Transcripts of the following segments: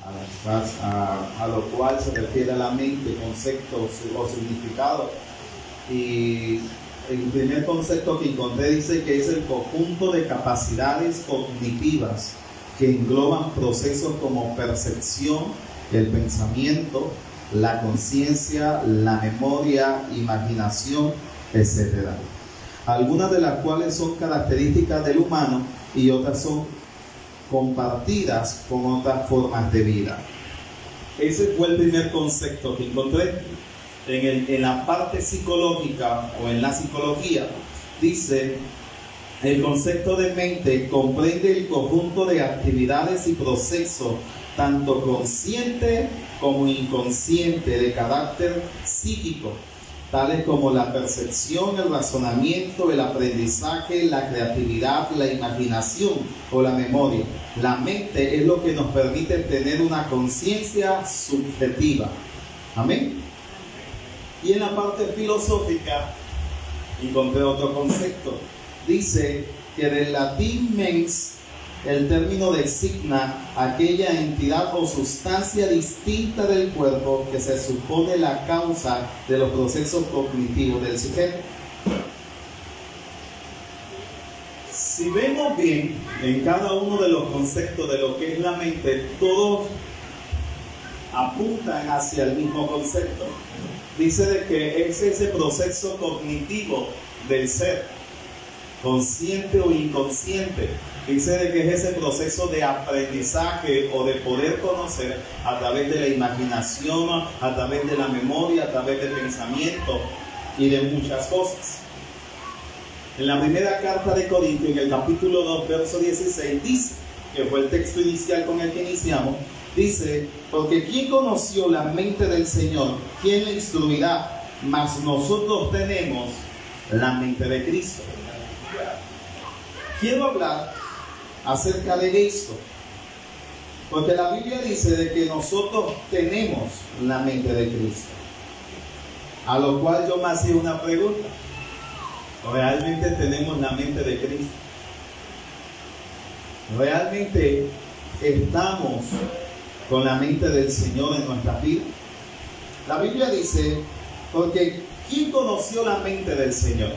a lo cual se refiere a la mente, concepto o significado. Y el primer concepto que encontré dice que es el conjunto de capacidades cognitivas que engloban procesos como percepción, el pensamiento, la conciencia, la memoria, imaginación, etc. Algunas de las cuales son características del humano y otras son compartidas con otras formas de vida. Ese fue el primer concepto que encontré. En la parte psicológica o en la psicología dice: el concepto de mente comprende el conjunto de actividades y procesos tanto consciente como inconsciente de carácter psíquico, tales como la percepción, el razonamiento, el aprendizaje, la creatividad, la imaginación o la memoria. La mente es lo que nos permite tener una conciencia subjetiva. Amén. Y en la parte filosófica encontré otro concepto. Dice que del latín mens, el término designa aquella entidad o sustancia distinta del cuerpo que se supone la causa de los procesos cognitivos del sujeto. Si vemos bien en cada uno de los conceptos de lo que es la mente, todos apuntan hacia el mismo concepto. Dice de que es ese proceso cognitivo del ser, consciente o inconsciente. Dice de que es ese proceso de aprendizaje o de poder conocer a través de la imaginación, a través de la memoria, a través del pensamiento y de muchas cosas. En la primera carta de Corintios, en el capítulo 2, verso 16, dice, que fue el texto inicial con el que iniciamos, dice: porque ¿quién conoció la mente del Señor? ¿Quién le instruirá? Mas nosotros tenemos la mente de Cristo. Quiero hablar acerca de esto, porque la Biblia dice de que nosotros tenemos la mente de Cristo. A lo cual yo me hacía una pregunta: ¿realmente tenemos la mente de Cristo? ¿Realmente estamos con la mente del Señor en nuestra vida? La Biblia dice: porque ¿quién conoció la mente del Señor?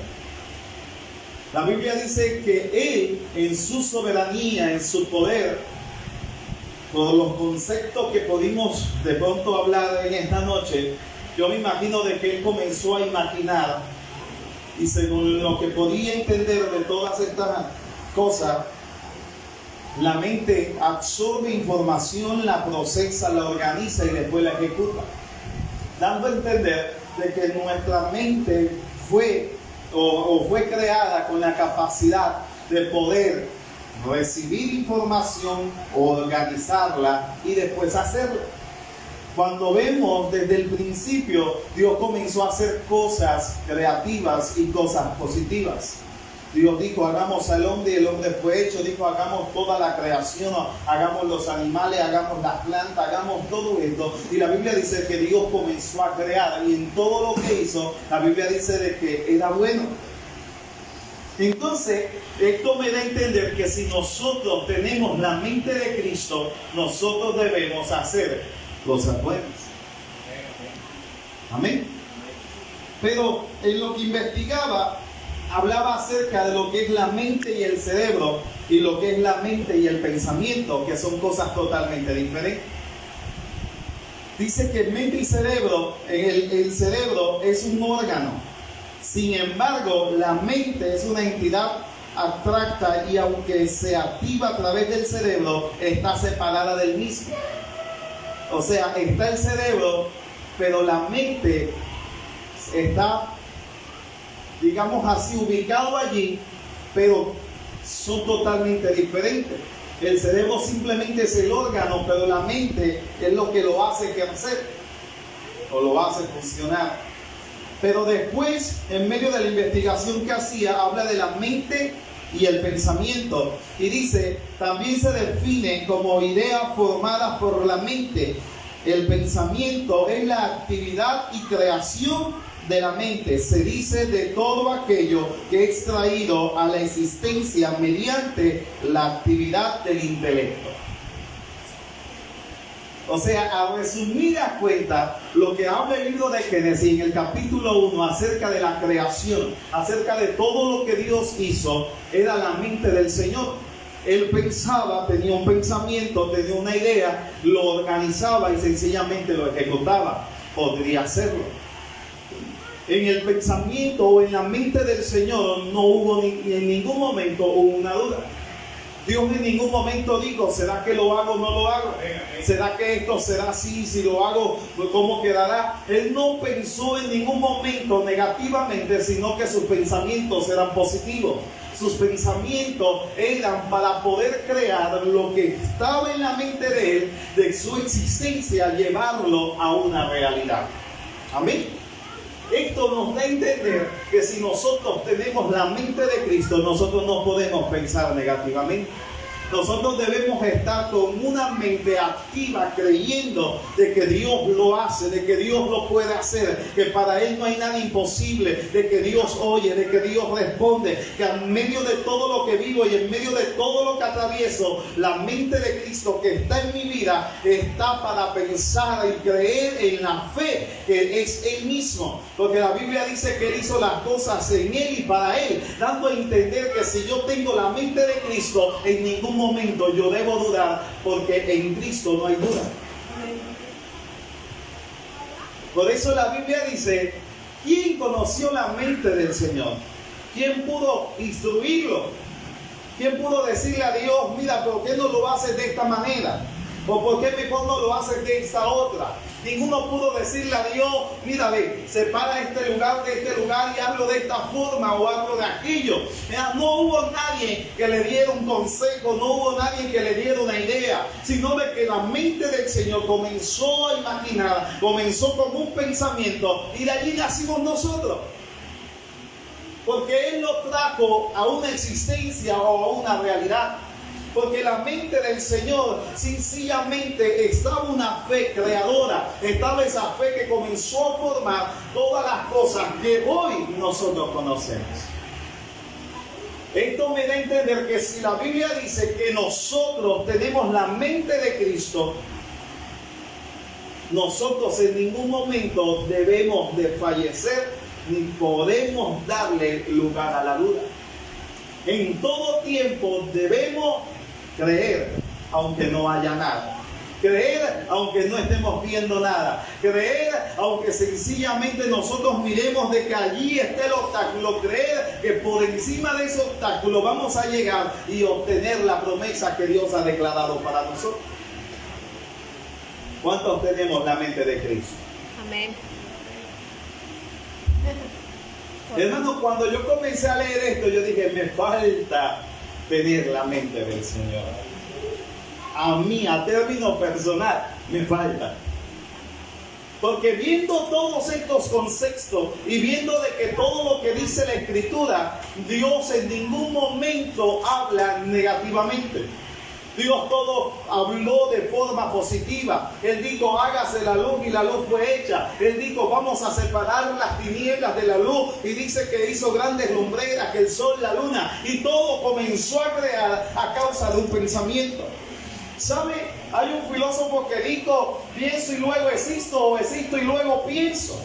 La Biblia dice que Él, en su soberanía, en su poder, por los conceptos que pudimos de pronto hablar en esta noche, yo me imagino de que Él comenzó a imaginar, y según lo que podía entender de todas estas cosas, la mente absorbe información, la procesa, la organiza y después la ejecuta, dando a entender de que nuestra mente fue creada con la capacidad de poder recibir información, organizarla y después hacerla. Cuando vemos desde el principio, Dios comenzó a hacer cosas creativas y cosas positivas. Dios dijo: hagamos al hombre, y el hombre fue hecho. Dijo: hagamos toda la creación, hagamos los animales, hagamos las plantas, hagamos todo esto. Y la Biblia dice que Dios comenzó a crear, y en todo lo que hizo, la Biblia dice de que era bueno. Entonces, esto me da a entender que si nosotros tenemos la mente de Cristo, nosotros debemos hacer cosas buenas. Amén. Pero en lo que investigaba, hablaba acerca de lo que es la mente y el cerebro, y lo que es la mente y el pensamiento, que son cosas totalmente diferentes. Dice que mente y cerebro, el cerebro es un órgano. Sin embargo, la mente es una entidad abstracta, y aunque se activa a través del cerebro, está separada del mismo. O sea, está el cerebro, pero la mente está, digamos así, ubicado allí, pero son totalmente diferentes. El cerebro simplemente es el órgano, pero la mente es lo que lo hace crecer o lo hace funcionar. Pero después, en medio de la investigación que hacía, habla de la mente y el pensamiento, y dice: también se define como ideas formadas por la mente. El pensamiento es la actividad y creación de la mente. Se dice de todo aquello que es traído a la existencia mediante la actividad del intelecto. O sea, a resumida cuenta, lo que habla el libro de Génesis en el capítulo 1 acerca de la creación, acerca de todo lo que Dios hizo, era la mente del Señor. Él pensaba, tenía un pensamiento, tenía una idea, lo organizaba y sencillamente lo ejecutaba. Podría hacerlo. En el pensamiento o en la mente del Señor no hubo en ningún momento una duda. Dios en ningún momento dijo, ¿será que lo hago o no lo hago? ¿Será que esto será así? Si lo hago, ¿cómo quedará? Él no pensó en ningún momento negativamente, sino que sus pensamientos eran positivos. Sus pensamientos eran para poder crear lo que estaba en la mente de él, de su existencia, llevarlo a una realidad. Amén. Esto nos da a entender que si nosotros tenemos la mente de Cristo, nosotros no podemos pensar negativamente. Nosotros debemos estar con una mente activa, creyendo de que Dios lo hace, de que Dios lo puede hacer, que para Él no hay nada imposible, de que Dios oye, de que Dios responde, que en medio de todo lo que vivo y en medio de todo lo que atravieso, la mente de Cristo que está en mi vida está para pensar y creer en la fe que es Él mismo. Porque la Biblia dice que Él hizo las cosas en Él y para Él, dando a entender que si yo tengo la mente de Cristo, en ningún momento yo debo dudar, porque en Cristo no hay duda. Por eso la Biblia dice, ¿quién conoció la mente del Señor? ¿Quién pudo instruirlo? ¿Quién pudo decirle a Dios, mira, ¿por qué no lo haces de esta manera? ¿O por qué mejor no lo haces de esta otra? Ninguno pudo decirle a Dios, mira, separa este lugar de este lugar y hazlo de esta forma o hazlo de aquello. No hubo nadie que le diera un consejo, no hubo nadie que le diera una idea, sino de que la mente del Señor comenzó a imaginar, comenzó con un pensamiento y de allí nacimos nosotros. Porque Él nos trajo a una existencia o a una realidad. Porque la mente del Señor sencillamente estaba una fe creadora, estaba esa fe que comenzó a formar todas las cosas que hoy nosotros conocemos. Esto me da a entender que si la Biblia dice que nosotros tenemos la mente de Cristo, nosotros en ningún momento debemos de fallecer ni podemos darle lugar a la duda. En todo tiempo debemos creer aunque no haya nada. Creer aunque no estemos viendo nada. Creer aunque sencillamente nosotros miremos de que allí está el obstáculo. Creer que por encima de ese obstáculo vamos a llegar y obtener la promesa que Dios ha declarado para nosotros. ¿Cuántos tenemos la mente de Cristo? Amén. Hermano, cuando yo comencé a leer esto, yo dije, me falta tener la mente del Señor. A mí, a término personal, me falta. Porque viendo todos estos conceptos y viendo de que todo lo que dice la Escritura, Dios en ningún momento habla negativamente. Dios todo habló de forma positiva. Él dijo, hágase la luz y la luz fue hecha. Él dijo, vamos a separar las tinieblas de la luz. Y dice que hizo grandes lumbreras, que el sol, la luna. Y todo comenzó a crear a causa de un pensamiento. ¿Sabe? Hay un filósofo que dijo, pienso y luego existo, o existo y luego pienso.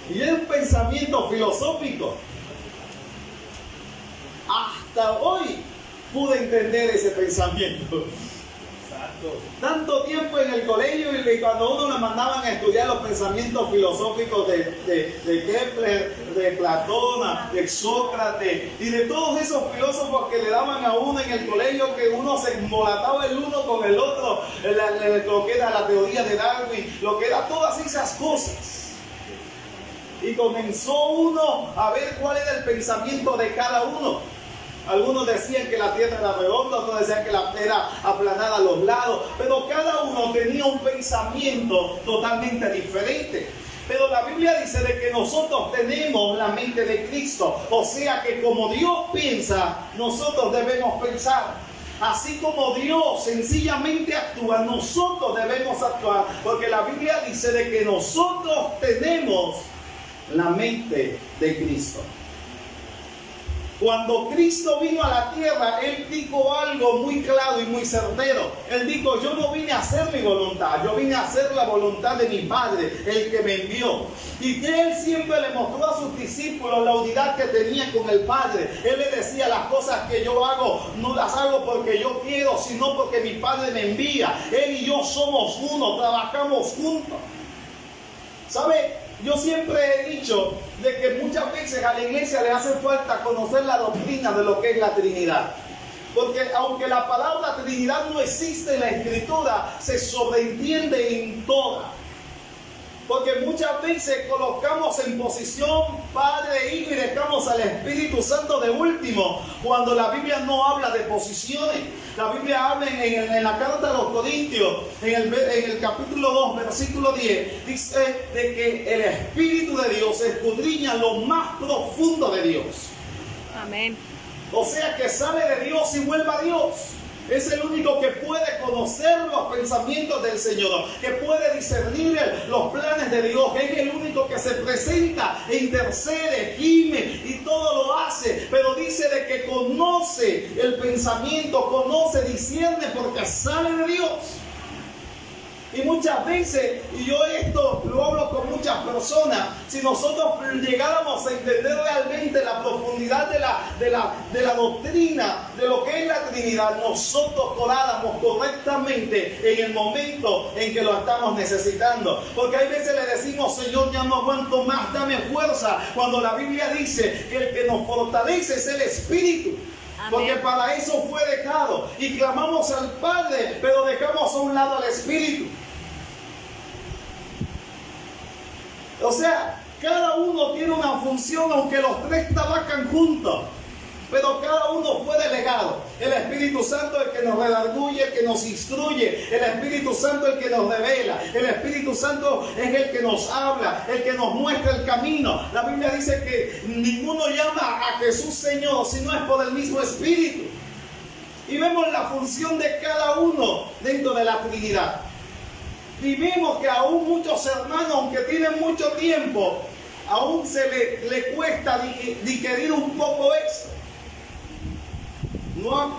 Y es un pensamiento filosófico. Hasta hoy pude entender ese pensamiento. Tanto tiempo en el colegio y cuando uno le mandaban a estudiar los pensamientos filosóficos de Kepler, de Platón, de Sócrates y de todos esos filósofos que le daban a uno en el colegio, que uno se embolataba el uno con el otro, lo que era la teoría de Darwin, lo que era todas esas cosas. Y comenzó uno a ver cuál era el pensamiento de cada uno. Algunos decían que la tierra era redonda, otros decían que la tierra aplanada a los lados, pero cada uno tenía un pensamiento totalmente diferente. Pero la Biblia dice de que nosotros tenemos la mente de Cristo, o sea que como Dios piensa, nosotros debemos pensar. Así como Dios sencillamente actúa, nosotros debemos actuar, porque la Biblia dice de que nosotros tenemos la mente de Cristo. Cuando Cristo vino a la tierra, Él dijo algo muy claro y muy certero. Él dijo, yo no vine a hacer mi voluntad, yo vine a hacer la voluntad de mi Padre, el que me envió. Y que Él siempre le mostró a sus discípulos la unidad que tenía con el Padre. Él le decía, las cosas que yo hago, no las hago porque yo quiero, sino porque mi Padre me envía. Él y yo somos uno, trabajamos juntos. ¿Sabe? Yo siempre he dicho de que muchas veces a la iglesia le hace falta conocer la doctrina de lo que es la Trinidad. Porque aunque la palabra Trinidad no existe en la Escritura, se sobreentiende en toda. Porque muchas veces colocamos en posición Padre e Hijo y dejamos al Espíritu Santo de último, cuando la Biblia no habla de posiciones. La Biblia habla en la carta de los Corintios, en el capítulo 2, versículo 10, dice de que el Espíritu de Dios escudriña lo más profundo de Dios. Amén. O sea que sale de Dios y vuelve a Dios. Es el único que puede conocer los pensamientos del Señor, que puede discernir los planes de Dios. Es el único que se presenta e intercede, gime y todo lo hace. Pero dice de que conoce el pensamiento, conoce, discierne porque sale de Dios. Y muchas veces, y yo esto lo hablo con muchas personas, si nosotros llegáramos a entender realmente la profundidad de la doctrina, de lo que es la Trinidad, nosotros oráramos correctamente en el momento en que lo estamos necesitando. Porque hay veces le decimos, Señor, ya no aguanto más, dame fuerza, cuando la Biblia dice que el que nos fortalece es el Espíritu. Amén. Porque para eso fue dejado. Y clamamos al Padre, pero dejamos a un lado al Espíritu. O sea, cada uno tiene una función, aunque los tres trabajan juntos. Pero cada uno fue delegado. El Espíritu Santo es el que nos redarguye, el que nos instruye. El Espíritu Santo es el que nos revela. El Espíritu Santo es el que nos habla, el que nos muestra el camino. La Biblia dice que ninguno llama a Jesús Señor, sino es por el mismo Espíritu. Y vemos la función de cada uno dentro de la Trinidad. Y vemos que aún muchos hermanos, aunque tienen mucho tiempo, aún se le cuesta digerir un poco esto.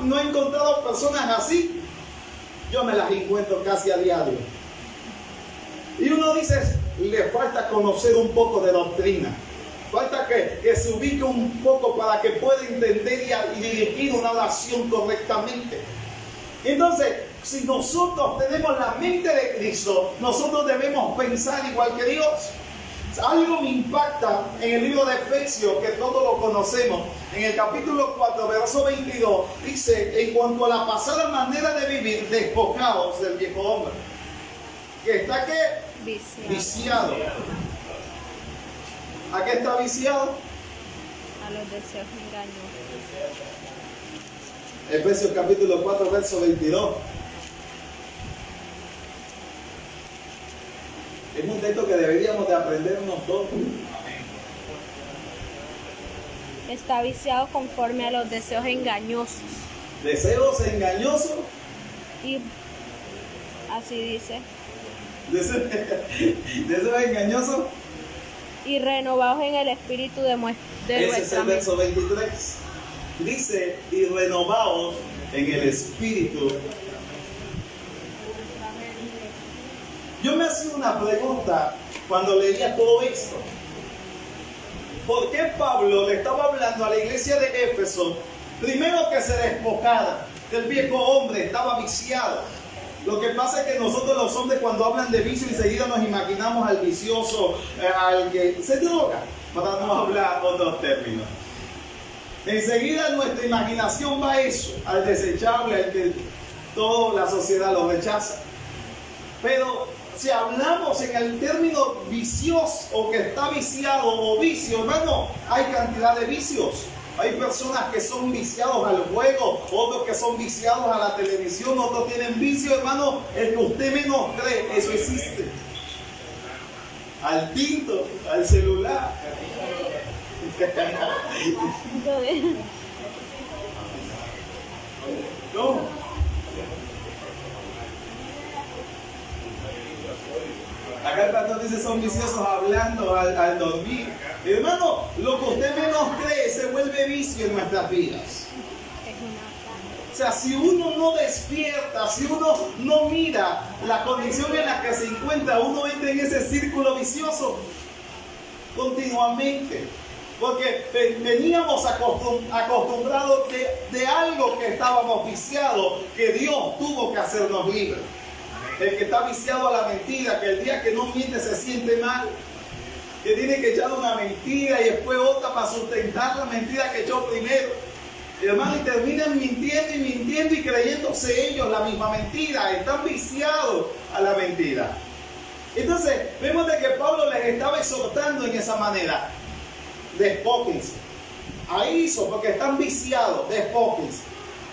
No he encontrado personas así. Yo me las encuentro casi a diario. Y uno dice, le falta conocer un poco de doctrina. Falta que se ubique un poco para que pueda entender y dirigir una oración correctamente. Entonces, si nosotros tenemos la mente de Cristo, nosotros debemos pensar igual que Dios. Algo me impacta en el libro de Efesios, que todos lo conocemos. En el capítulo 4, verso 22, dice, en cuanto a la pasada manera de vivir, despojaos del viejo hombre. ¿Que está qué? Viciado. ¿A qué está viciado? A los deseos engañosos. Efesios capítulo 4, verso 22. Es un texto que deberíamos de aprendernos todos. Está viciado conforme a los deseos engañosos. ¿Deseos engañosos? Y así dice. ¿Deseos engañosos? Y renovados en el espíritu de vuestra mente. Ese es el verso 23. Dice, y renovados en el espíritu. Yo me hacía una pregunta cuando leía todo esto. ¿Por qué Pablo le estaba hablando a la iglesia de Éfeso? Primero, que se despojara del viejo hombre, estaba viciado. Lo que pasa es que nosotros los hombres, cuando hablan de vicio, enseguida nos imaginamos al vicioso, al que se droga, para no hablar otros términos. Enseguida nuestra imaginación va a eso, al desechable, al que toda la sociedad lo rechaza. Pero si hablamos en el término vicioso, o que está viciado, o vicio, hermano, hay cantidad de vicios. Hay personas que son viciados al juego, otros que son viciados a la televisión, otros tienen vicio, hermano, el que usted menos cree, eso existe. Al tinto, al celular. No. Acá el pastor dice, son viciosos hablando al dormir. Hermano, lo que usted menos cree se vuelve vicio en nuestras vidas. Es una O sea, si uno no despierta, si uno no mira la condición en la que se encuentra, uno entra en ese círculo vicioso continuamente. Porque veníamos acostumbrados de algo que estábamos viciados, que Dios tuvo que hacernos libres. El que está viciado a la mentira, que el día que no miente se siente mal, que tiene que echar una mentira y después otra para sustentar la mentira que echó primero. Hermano, y terminan mintiendo y creyéndose ellos la misma mentira. Están viciados a la mentira. Entonces, vemos de que Pablo les estaba exhortando en esa manera. Despójense. Ahí porque están viciados, despójense.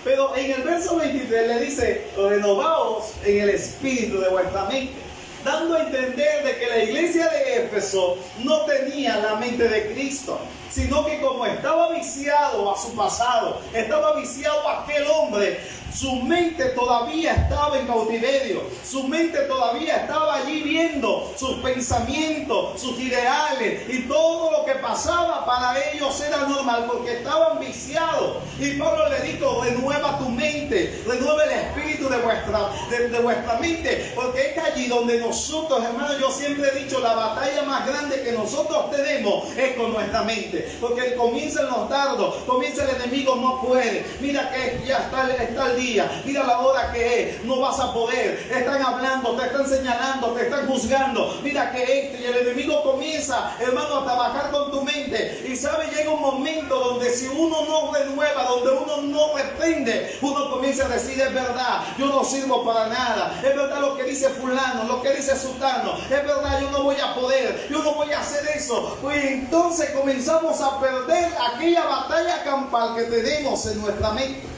Pero en el verso 23 le dice, renovaos en el espíritu de vuestra mente, dando a entender de que la iglesia de Éfeso no tenía la mente de Cristo, sino que como estaba viciado a su pasado, estaba viciado a aquel hombre, su mente todavía estaba en cautiverio, su mente todavía estaba allí viendo sus pensamientos, sus ideales y todo lo que pasaba para ellos era normal porque estaban viciados. Y Pablo le dijo, renueva tu mente, renueva el espíritu de vuestra mente, porque es allí donde nosotros, hermanos, yo siempre he dicho, la batalla más grande que nosotros tenemos es con nuestra mente, porque comienzan los dardos, comienza el enemigo, no puede, mira que ya está el día, mira la hora que es, no vas a poder, están hablando, te están señalando, te están juzgando, mira que y el enemigo comienza, hermano, a trabajar con tu mente. Y sabe, llega un momento donde si uno no renueva, donde uno no reprende, uno comienza a decir, es verdad, yo no sirvo para nada, es verdad lo que dice fulano, lo que dice sutano, es verdad, yo no voy a poder, yo no voy a hacer eso. Pues entonces comenzamos a perder aquella batalla campal que tenemos en nuestra mente.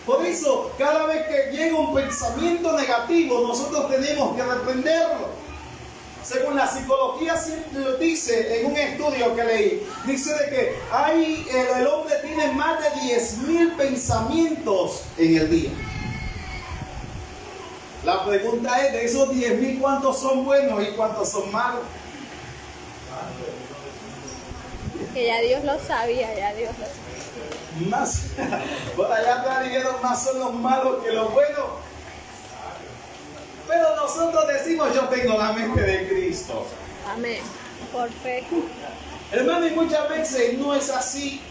Por eso, cada vez que llega un pensamiento negativo, nosotros tenemos que reprenderlo. Según la psicología siempre lo dice, en un estudio que leí, dice de que el hombre tiene más de 10,000 pensamientos en el día. La pregunta es, de esos 10,000, ¿cuántos son buenos y cuántos son malos? que ya Dios lo sabía, ya Dios lo sabía. Más, por allá atrás dijeron, más son los malos que los buenos. Pero nosotros decimos, yo tengo la mente de Cristo. Amén. Por fe. Hermano, y muchas veces no es así.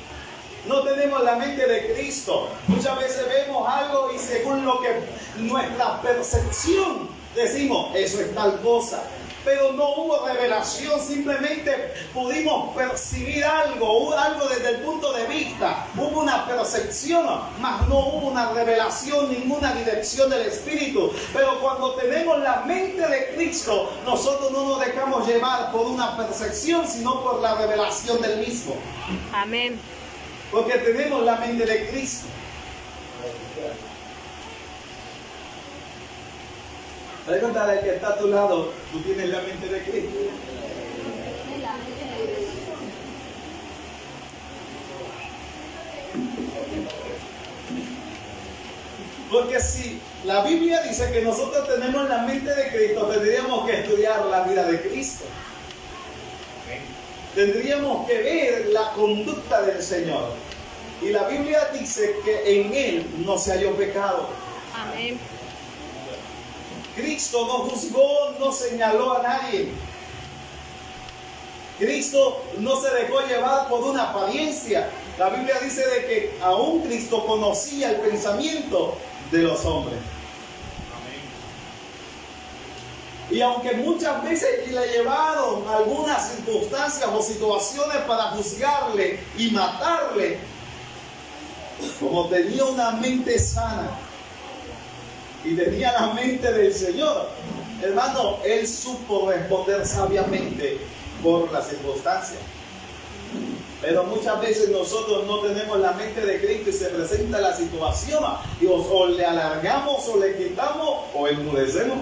No tenemos la mente de Cristo. Muchas veces vemos algo y según lo que nuestra percepción decimos, eso es tal cosa. Pero no hubo revelación, simplemente pudimos percibir algo desde el punto de vista. Hubo una percepción, mas no hubo una revelación, ninguna dirección del Espíritu. Pero cuando tenemos la mente de Cristo, nosotros no nos dejamos llevar por una percepción, sino por la revelación del mismo. Amén. Porque tenemos la mente de Cristo. Pregúntale al que está a tu lado, ¿tú tienes la mente de Cristo? Porque si la Biblia dice que nosotros tenemos la mente de Cristo, tendríamos que estudiar la vida de Cristo. Tendríamos que ver la conducta del Señor. Y la Biblia dice que en Él no se halló pecado. Amén. Cristo no juzgó, no señaló a nadie. Cristo no se dejó llevar por una apariencia. La Biblia dice de que aún Cristo conocía el pensamiento de los hombres. Y aunque muchas veces le llevaron algunas circunstancias o situaciones para juzgarle y matarle, como tenía una mente sana y tenía la mente del Señor, hermano, él supo responder sabiamente por las circunstancias. Pero muchas veces nosotros no tenemos la mente de Cristo y se presenta la situación y o le alargamos o le quitamos o enmudecemos.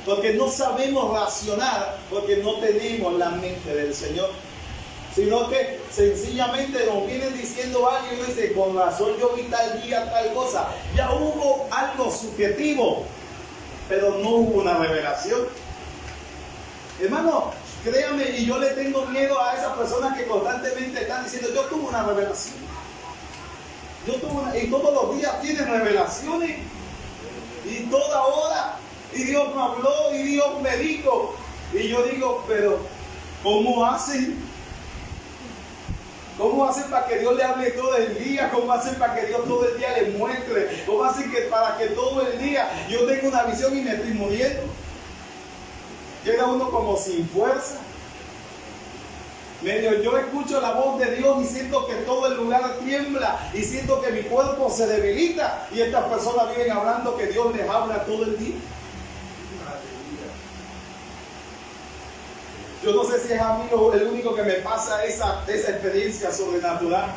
Porque no sabemos racionar, porque no tenemos la mente del Señor. Sino que sencillamente nos vienen diciendo algo y uno dice, con razón yo vi tal día tal cosa. Ya hubo algo subjetivo, pero no hubo una revelación. Hermano, Créame, y yo le tengo miedo a esas personas que constantemente están diciendo, yo tuve una revelación. Y todos los días tienen revelaciones. Y toda hora. Y Dios me habló, y Dios me dijo. Y yo digo, pero ¿cómo hacen? ¿Cómo hacen para que Dios le hable todo el día? ¿Cómo hacen para que Dios todo el día le muestre? ¿Cómo hacen para que todo el día yo tenga una visión y me estoy muriendo? Llega uno como sin fuerza. Yo escucho la voz de Dios y siento que todo el lugar tiembla y siento que mi cuerpo se debilita, y estas personas viven hablando que Dios les habla todo el día. Yo no sé si es a mí el único que me pasa esa experiencia sobrenatural.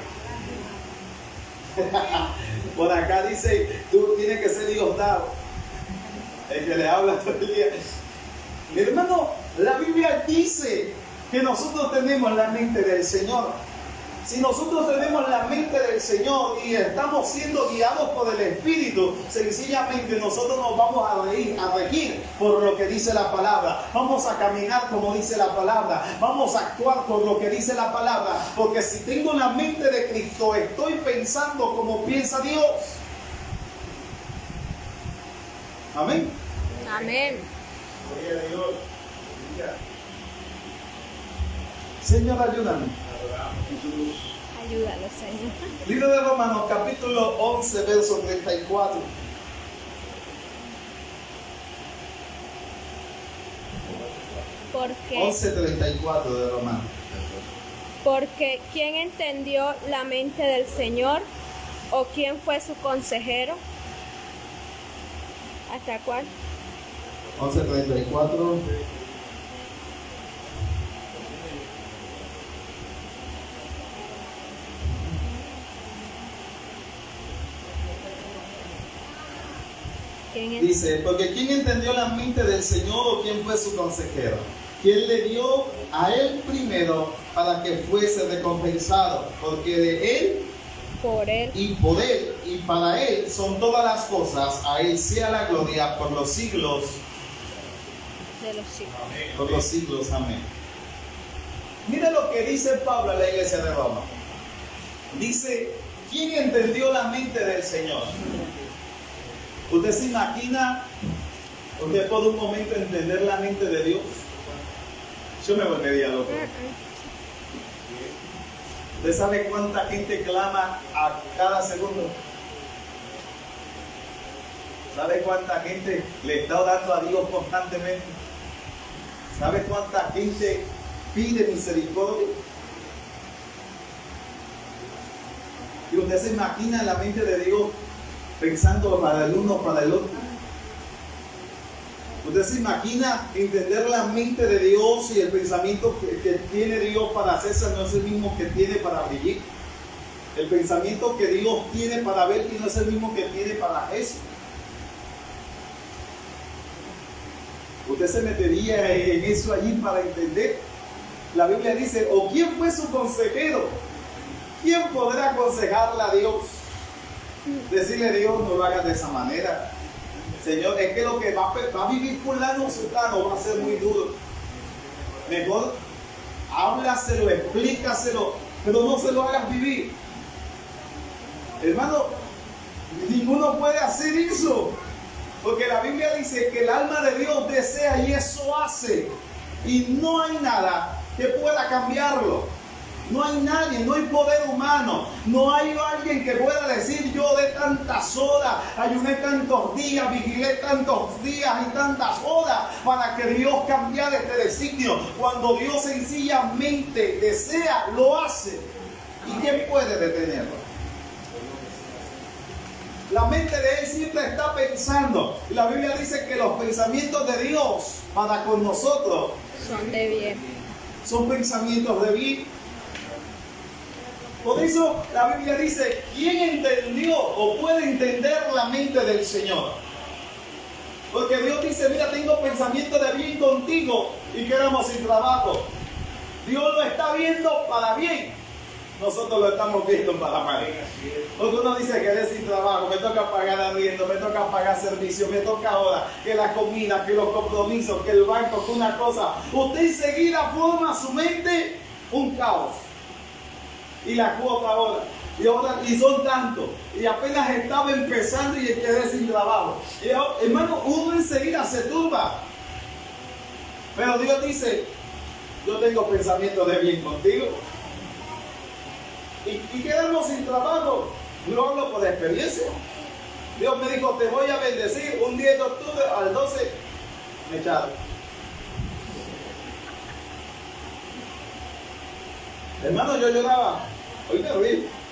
Por acá dice, tú tienes que ser Diosdado, el que le habla todo el día. Mi hermano, la Biblia dice que nosotros tenemos la mente del Señor. Si nosotros tenemos la mente del Señor y estamos siendo guiados por el Espíritu, sencillamente nosotros nos vamos a regir por lo que dice la palabra. Vamos a caminar como dice la palabra. Vamos a actuar por lo que dice la palabra. Porque si tengo la mente de Cristo, estoy pensando como piensa Dios. Amén. Amén. Señor, ayúdame. Ayúdalo, Señor. Libro de Romanos, capítulo 11, verso 34. Porque 11:34 de Romanos. Porque ¿quién entendió la mente del Señor? ¿O quién fue su consejero? ¿Hasta cuál? 11:34. Dice, porque ¿quién entendió la mente del Señor o quién fue su consejero? ¿Quién le dio a él primero para que fuese recompensado? Porque de él, por él y por él y para él son todas las cosas. A él sea la gloria por los siglos de los siglos. Por los siglos, amén. Mira lo que dice Pablo a la iglesia de Roma. Dice, ¿quién entendió la mente del Señor? ¿Usted se imagina, usted por un momento entender la mente de Dios? Yo me volvería loco. ¿Usted sabe cuánta gente clama a cada segundo? ¿Sabe cuánta gente le está orando a Dios constantemente? ¿Sabe cuánta gente pide misericordia? Y usted se imagina la mente de Dios pensando para el uno, para el otro. Usted se imagina entender la mente de Dios y el pensamiento que tiene Dios para hacerse no es el mismo que tiene para vivir. El pensamiento que Dios tiene para ver no es el mismo que tiene para eso. Usted se metería en eso allí para entender. La Biblia dice, ¿o quién fue su consejero? ¿Quién podrá aconsejarle a Dios? Decirle a Dios, no lo hagas de esa manera. Señor, es que lo que va a vivir fulano o sultano va a ser muy duro. Mejor háblaselo, explícaselo, pero no se lo hagas vivir. Hermano, ninguno puede hacer eso. Porque la Biblia dice que el alma de Dios desea y eso hace. Y no hay nada que pueda cambiarlo. No hay nadie, no hay poder humano, no hay alguien que pueda decir yo de tantas horas, ayuné tantos días, vigilé tantos días y tantas horas para que Dios cambiara este designio. Cuando Dios sencillamente desea, lo hace. ¿Y quién puede detenerlo? La mente de Él siempre está pensando. Y la Biblia dice que los pensamientos de Dios para con nosotros son de bien. Son pensamientos de bien. Por eso la Biblia dice, ¿quién entendió o puede entender la mente del Señor? Porque Dios dice, mira, tengo pensamiento de bien contigo y quedamos sin trabajo. Dios lo está viendo para bien. nosotros lo estamos viendo para mal. Porque uno dice que eres sin trabajo, me toca pagar arriendo, me toca pagar servicio, me toca ahora que la comida, que los compromisos, que el banco, que una cosa. Usted enseguida forma su mente un caos. Y la cuota ahora. Y son tantos. Y apenas estaba empezando y quedé sin trabajo. Y hermano, uno enseguida se turba. Pero Dios dice, yo tengo pensamiento de bien contigo. Y quedamos sin trabajo. Yo hablo por experiencia. Dios me dijo, te voy a bendecir. Un 10 de octubre al 12 me echaron. Hermano, yo lloraba. Hoy me río.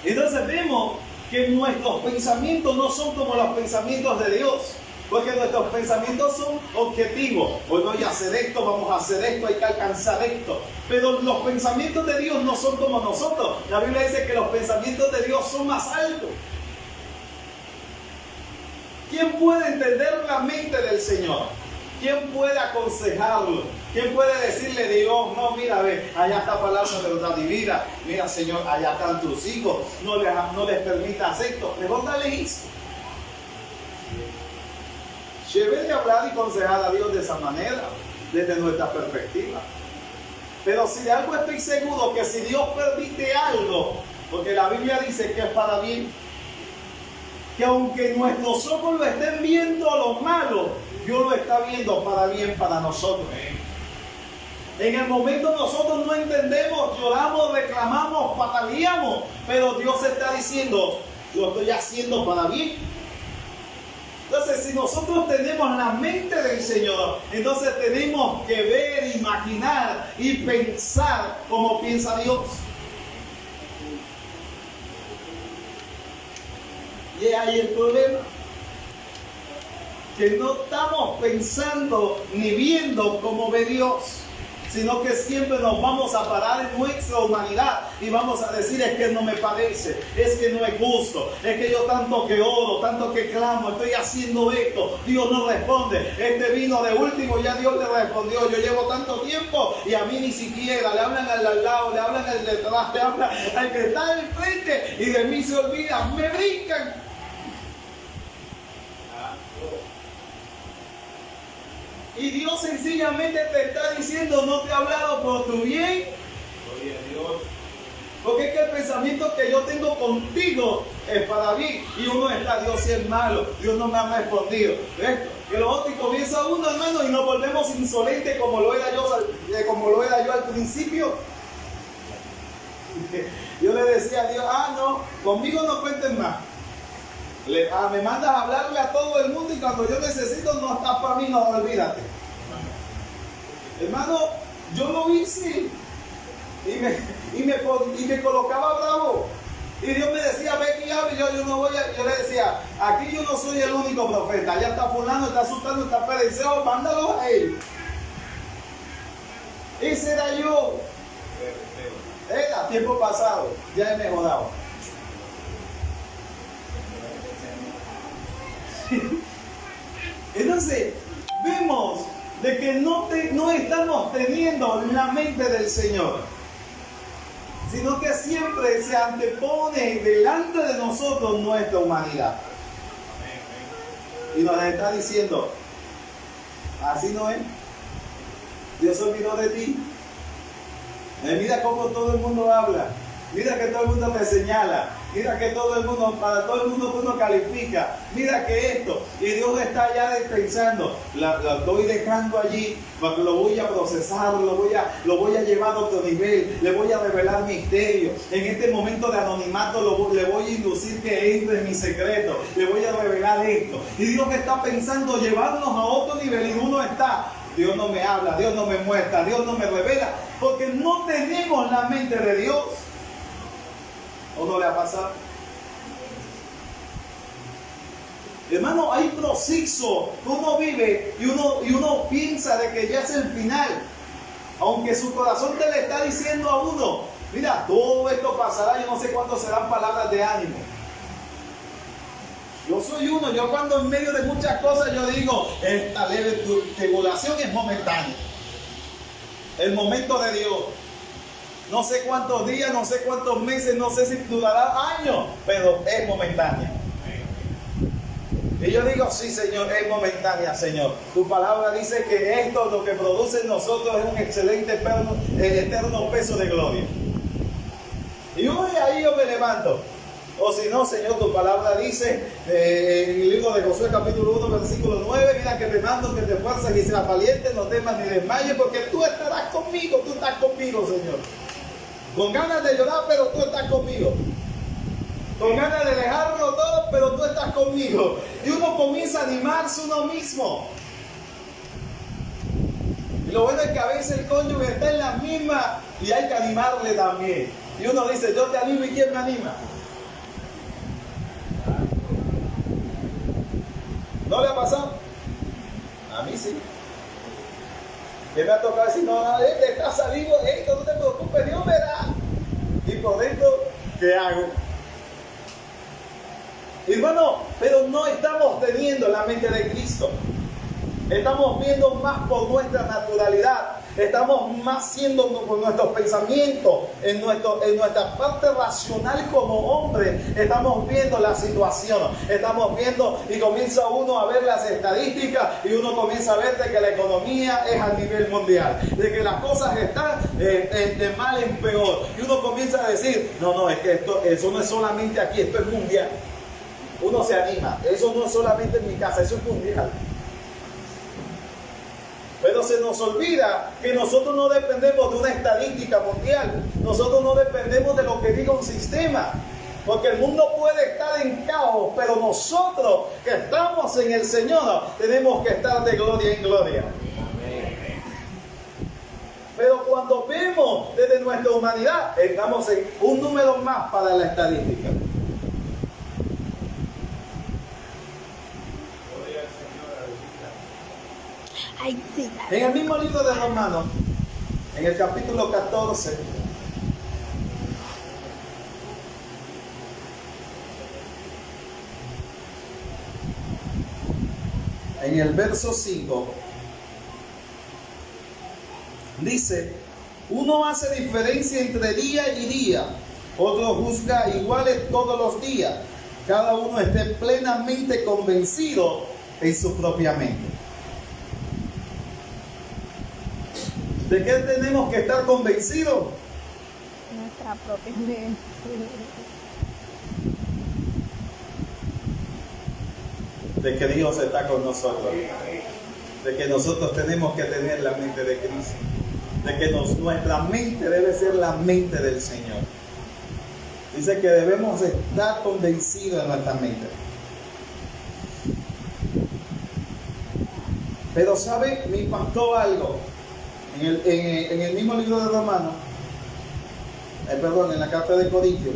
Entonces vemos que nuestros pensamientos no son como los pensamientos de Dios. Porque nuestros pensamientos son objetivos. Hoy voy a hacer esto, vamos a hacer esto, hay que alcanzar esto. Pero los pensamientos de Dios no son como nosotros. La Biblia dice que los pensamientos de Dios son más altos. ¿Quién puede entender la mente del Señor? ¿Quién puede aconsejarlo? ¿Quién puede decirle, Dios, no, mira, ve, allá está palabra de verdad y vida. Mira, Señor, allá están tus hijos. No les permitas esto. Mejor dale eso. Debe de hablar y aconsejar a Dios de esa manera, desde nuestra perspectiva. Pero si de algo estoy seguro, que si Dios permite algo, porque la Biblia dice que es para bien, que aunque nuestros ojos lo estén viendo lo malo, Dios lo está viendo para bien para nosotros. En el momento nosotros no entendemos, lloramos, reclamamos, pataleamos, pero Dios está diciendo, lo estoy haciendo para bien. Entonces, si nosotros tenemos la mente del Señor, entonces tenemos que ver, imaginar y pensar como piensa Dios. Y ahí el problema, que no estamos pensando ni viendo como ve Dios, sino que siempre nos vamos a parar en nuestra humanidad y vamos a decir, es que no me parece, es que no es justo, es que yo tanto que oro, tanto que clamo, estoy haciendo esto, Dios no responde, este vino de último, ya Dios le respondió, yo llevo tanto tiempo y a mí ni siquiera, le hablan al lado, le hablan al detrás, le hablan al que está al frente y de mí se olvida, me brincan. Y Dios sencillamente te está diciendo, no te he hablado por tu bien. Gloria a Dios. Porque es que el pensamiento que yo tengo contigo es para bien. Y uno está, Dios sí es malo, Dios no me ha respondido. Esto, que lo otro, y comienza uno, hermano, y nos volvemos insolentes como lo era yo al principio. Yo le decía a Dios, no, conmigo no cuenten más. Me mandas a hablarle a todo el mundo y cuando yo necesito no estás para mí, no, olvídate. Hermano, yo lo hice y me colocaba bravo. Y Dios me decía, ve que hable, yo no voy yo le decía, aquí yo no soy el único profeta, allá está fulano, está sultano, está pereceo, mándalos a él. Ese era yo. Era tiempo pasado, ya he mejorado. Entonces, vemos de que no estamos teniendo la mente del Señor, sino que siempre se antepone delante de nosotros nuestra humanidad. Y nos está diciendo, así no es. Dios se olvidó de ti. Mira cómo todo el mundo habla. Mira que todo el mundo te señala. Mira que para todo el mundo uno califica. Mira que esto. Y Dios está ya pensando, la estoy dejando allí, porque lo voy a procesar, lo voy a llevar a otro nivel, le voy a revelar misterios. En este momento de anonimato le voy a inducir que entre en mi secreto, le voy a revelar esto. Y Dios está pensando llevarnos a otro nivel y uno está, Dios no me habla, Dios no me muestra, Dios no me revela, porque no tenemos la mente de Dios. ¿O no le ha pasado? Hermano, hay proceso que uno vive y uno piensa de que ya es el final. Aunque su corazón te le está diciendo a uno, mira, todo esto pasará, yo no sé cuándo serán palabras de ánimo. Yo soy uno, yo cuando en medio de muchas cosas yo digo, esta leve tribulación es momentánea. El momento de Dios. no sé cuántos días, no sé cuántos meses, no sé si durará años, pero es momentánea. Y yo digo, sí, Señor, es momentánea, Señor. Tu palabra dice que esto, lo que produce en nosotros, es un excelente eterno peso de gloria. Y hoy ahí yo me levanto. O si no, Señor, tu palabra dice en el libro de Josué capítulo 1 versículo 9, mira que te mando que te esfuerces y seas valiente, no temas ni desmayes, porque tú estarás conmigo, tú estás conmigo, Señor. Con ganas de llorar, pero tú estás conmigo. Con ganas de dejarlo todo, pero tú estás conmigo. Y uno comienza a animarse uno mismo. Y lo bueno es que a veces el cónyuge está en la misma y hay que animarle también. Y uno dice, yo te animo, ¿y quién me anima? ¿No le ha pasado? A mí sí. Que me ha tocado decir, no, está salido esto, no te preocupes, Dios verá. Y por dentro, ¿qué hago? Y bueno, pero no estamos teniendo la mente de Cristo. Estamos viendo más por nuestra naturalidad. Estamos más siendo por nuestros pensamientos, en nuestra parte racional como hombre. Estamos viendo la situación, estamos viendo y comienza uno a ver las estadísticas y uno comienza a ver de que la economía es a nivel mundial, de que las cosas están de mal en peor. Y uno comienza a decir, no, es que eso no es solamente aquí, esto es mundial. Uno se anima, eso no es solamente en mi casa, eso es mundial. Pero se nos olvida que nosotros no dependemos de una estadística mundial. Nosotros no dependemos de lo que diga un sistema. Porque el mundo puede estar en caos, pero nosotros que estamos en el Señor tenemos que estar de gloria en gloria. Pero cuando vemos desde nuestra humanidad, estamos en un número más para la estadística. En el mismo libro de Romanos, en el capítulo 14, en el verso 5, dice, uno hace diferencia entre día y día, otro juzga iguales todos los días, cada uno esté plenamente convencido en su propia mente. ¿De qué tenemos que estar convencidos? Nuestra propia mente. De que Dios está con nosotros. De que nosotros tenemos que tener la mente de Cristo. De que nuestra mente debe ser la mente del Señor. Dice que debemos estar convencidos de nuestra mente. Pero ¿sabe? Me impactó algo. En el mismo libro de Romanos, en la carta de Corintios,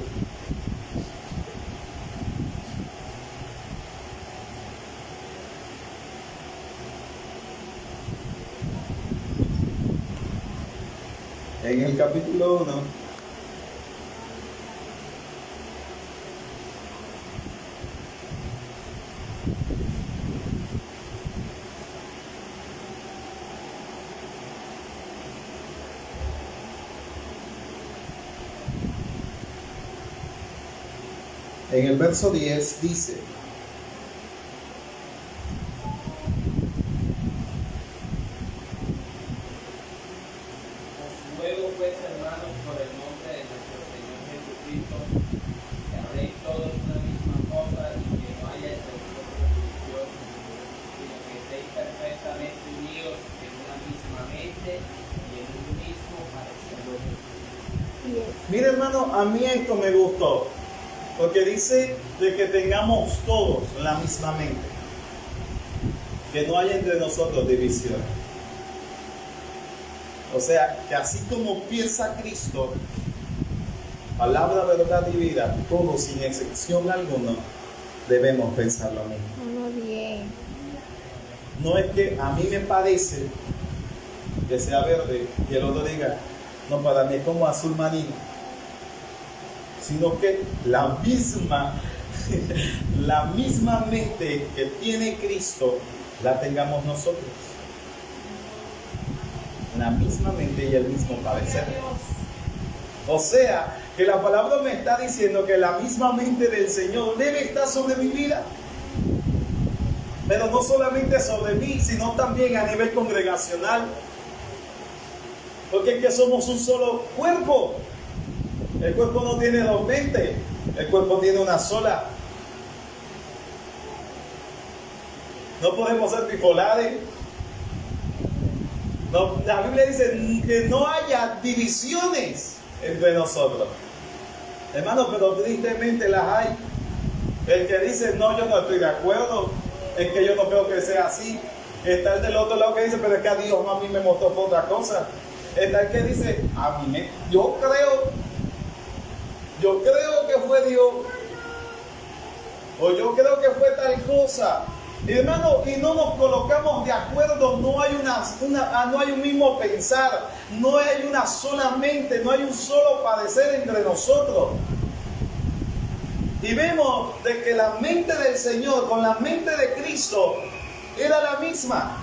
en el capítulo 1, en el verso 10 dice, luego pues hermanos, por el nombre de nuestro Señor Jesucristo, que habléis todos una misma cosa y que no haya entre vosotros división, sino que estéis perfectamente unidos en una misma mente y en un mismo parecer. mire hermano, a mí esto me gustó. Porque dice de que tengamos todos la misma mente. Que no haya entre nosotros división. O sea, que así como piensa Cristo, palabra, verdad y vida, todos sin excepción alguna, debemos pensar lo mismo. Bien. No es que a mí me parece que sea verde y el otro diga, no, para mí es como azul marino. Sino que la misma mente que tiene Cristo la tengamos nosotros. La misma mente y el mismo parecer. O sea, que la palabra me está diciendo que la misma mente del Señor debe estar sobre mi vida. Pero no solamente sobre mí, sino también a nivel congregacional. Porque es que somos un solo cuerpo. El cuerpo no tiene dos mentes, el cuerpo tiene una sola. No podemos ser bipolares. No, la Biblia dice que no haya divisiones entre nosotros. Hermano, pero tristemente las hay. El que dice, no, yo no estoy de acuerdo, es que yo no creo que sea así. Está el del otro lado que dice, pero es que a Dios a mí me mostró por otra cosa. Está el que dice, yo creo que fue Dios, o yo creo que fue tal cosa. Y hermano, y no nos colocamos de acuerdo, no hay no hay un mismo pensar, no hay una sola mente, no hay un solo padecer entre nosotros. Y vemos de que la mente del Señor con la mente de Cristo era la misma.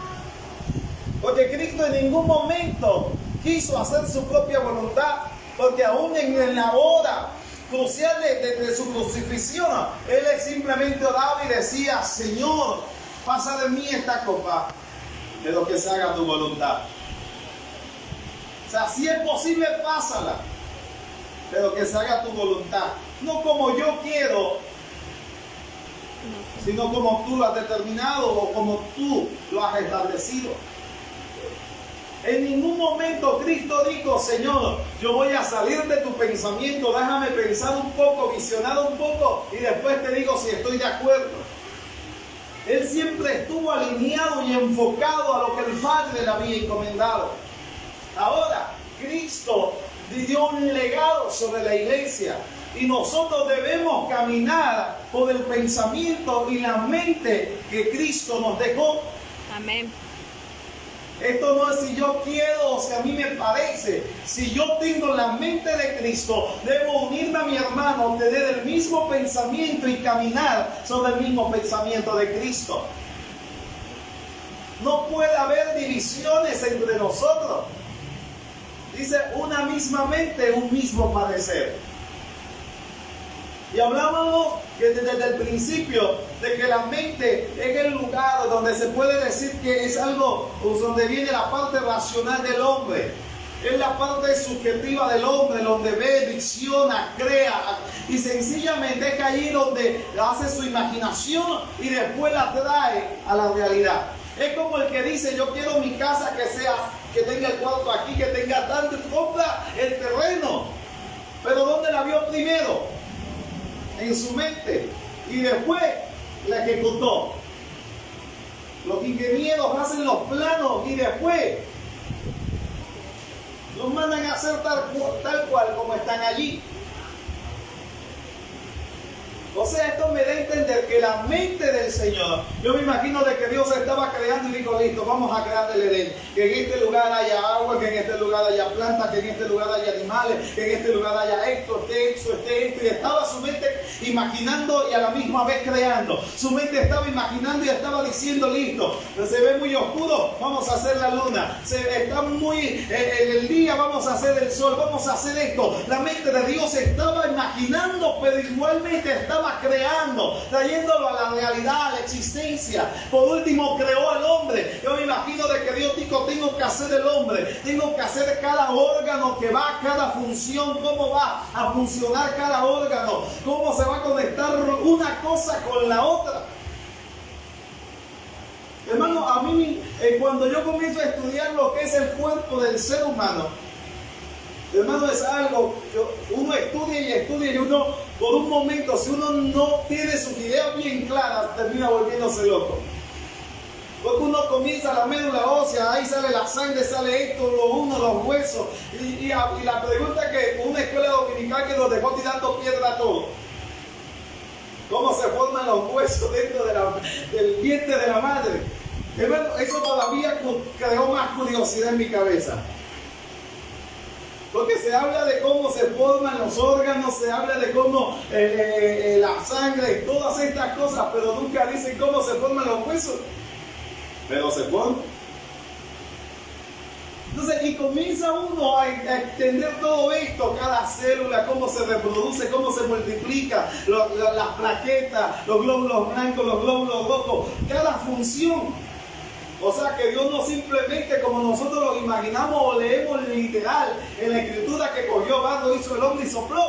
Porque Cristo en ningún momento quiso hacer su propia voluntad, porque aún en la hora crucial de su crucifixión, Él simplemente oraba y decía, Señor, pasa de mí esta copa, pero que se haga tu voluntad. O sea, si es posible, pásala, pero que se haga tu voluntad. No como yo quiero, sino como tú lo has determinado o como tú lo has establecido. En ningún momento Cristo dijo, Señor, yo voy a salir de tu pensamiento, déjame pensar un poco, visionar un poco y después te digo si estoy de acuerdo. Él siempre estuvo alineado y enfocado a lo que el Padre le había encomendado. Ahora, Cristo dio un legado sobre la iglesia y nosotros debemos caminar por el pensamiento y la mente que Cristo nos dejó. Amén. Esto no es si yo quiero o si a mí me parece. Si yo tengo la mente de Cristo, debo unirme a mi hermano, tener el mismo pensamiento y caminar sobre el mismo pensamiento de Cristo. No puede haber divisiones entre nosotros. Dice una misma mente, un mismo parecer. Y hablábamos desde el principio de que la mente es el lugar donde se puede decir que es algo donde viene la parte racional del hombre. Es la parte subjetiva del hombre, donde ve, visiona, crea y sencillamente es allí donde hace su imaginación y después la trae a la realidad. Es como el que dice, yo quiero mi casa que tenga el cuarto aquí, que tenga tanto, y compra el terreno. Pero ¿dónde la vio primero? En su mente, y después la ejecutó. Los ingenieros hacen los planos y después los mandan a hacer tal cual como están allí. O sea, esto me da a entender que la mente del Señor, yo me imagino de que Dios estaba creando y dijo, listo, vamos a crear el Edén, que en este lugar haya agua, que en este lugar haya plantas, que en este lugar haya animales, que en este lugar haya esto, y estaba su mente imaginando y a la misma vez creando. Su mente estaba imaginando y estaba diciendo, listo, se ve muy oscuro, vamos a hacer la luna, está muy en el día, vamos a hacer el sol, vamos a hacer esto. La mente de Dios estaba imaginando, pero igualmente estaba creando, trayéndolo a la realidad, a la existencia. Por último creó al hombre. Yo me imagino de que Dios dijo, tengo que hacer el hombre, tengo que hacer cada órgano que va, cada función, cómo va a funcionar cada órgano, cómo se va a conectar una cosa con la otra. Hermano, a mí cuando yo comienzo a estudiar lo que es el cuerpo del ser humano, hermano, es algo que uno estudia y uno por un momento, si uno no tiene sus ideas bien claras, termina volviéndose loco. Porque uno comienza la médula ósea, ahí sale la sangre, sale esto, los huesos. Y la pregunta que una escuela dominical que nos dejó tirando piedra a todo. ¿Cómo se forman los huesos dentro del vientre de la madre? Hermano, eso todavía creó más curiosidad en mi cabeza. Porque se habla de cómo se forman los órganos, se habla de cómo la sangre y todas estas cosas, pero nunca dicen cómo se forman los huesos. Pero se forman. Entonces, y comienza uno a entender todo esto, cada célula, cómo se reproduce, cómo se multiplica, las plaquetas, los glóbulos blancos, los glóbulos rojos, cada función. O sea que Dios no simplemente como nosotros lo imaginamos o leemos literal en la escritura que cogió barro, hizo el hombre y sopló.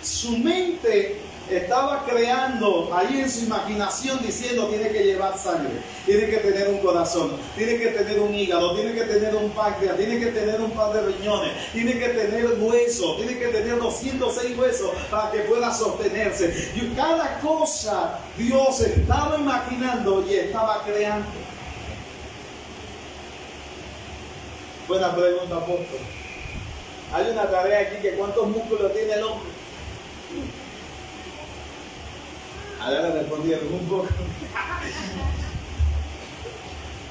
Su mente estaba creando ahí en su imaginación diciendo tiene que llevar sangre, tiene que tener un corazón, tiene que tener un hígado, tiene que tener un páncreas, tiene que tener un par de riñones, tiene que tener huesos, tiene que tener 206 huesos para que pueda sostenerse. Y cada cosa Dios estaba imaginando y estaba creando. Buena pregunta, apóstol. Hay una tarea aquí que ¿cuántos músculos tiene el hombre? Ahora le respondieron un poco.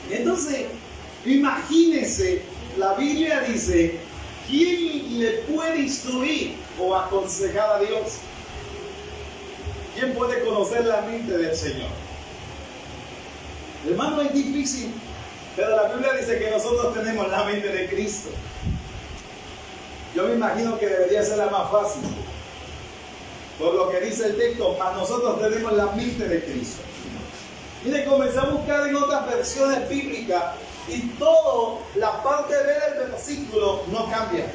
Entonces, imagínense, la Biblia dice, ¿quién le puede instruir o aconsejar a Dios? ¿Quién puede conocer la mente del Señor? Hermano, es difícil, pero la Biblia dice que nosotros tenemos la mente de Cristo. Yo me imagino que debería ser la más fácil. Por lo que dice el texto, mas nosotros tenemos la mente de Cristo. Mire, comencé a buscar en otras versiones bíblicas y toda la parte B del versículo no cambia.